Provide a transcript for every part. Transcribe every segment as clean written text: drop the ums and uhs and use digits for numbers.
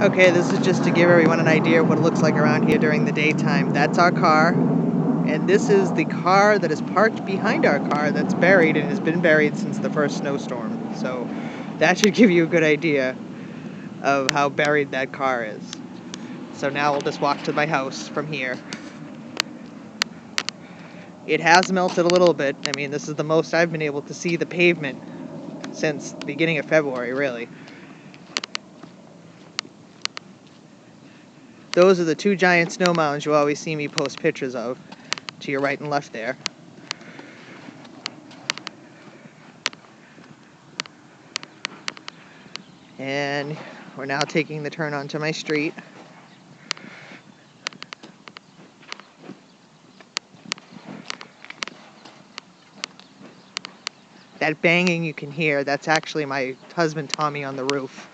Okay, this is just to give everyone an idea of what it looks like around here during the daytime. That's our car, and this is the car that is parked behind our car that's buried and has been buried since the first snowstorm. So that should give you a good idea of how buried that car is. So now we'll just walk to my house from here. It has melted a little bit. I mean, this is the most I've been able to see the pavement since the beginning of February, really. Those are the two giant snow mounds you always see me post pictures of, to your right and left there. And we're now taking the turn onto my street. That banging you can hear, that's actually my husband Tommy on the roof.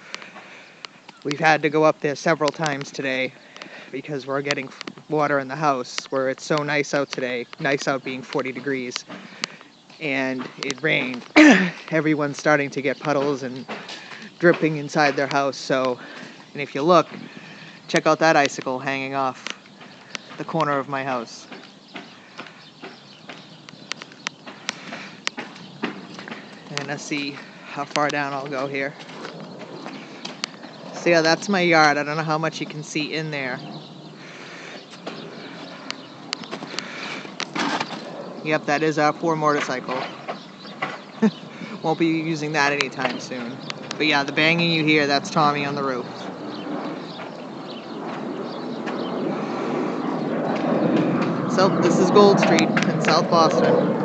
We've had to go up there several times today because we're getting water in the house where it's so nice out today, nice out being 40 degrees, and it rained. Everyone's starting to get puddles and dripping inside their house. So, and if you look, check out that icicle hanging off the corner of my house. And let's see how far down I'll go here. So yeah, that's my yard. I don't know how much you can see in there. Yep, that is our poor motorcycle. Won't be using that anytime soon. But yeah, the banging you hear, that's Tommy on the roof. So this is Gold Street in South Boston.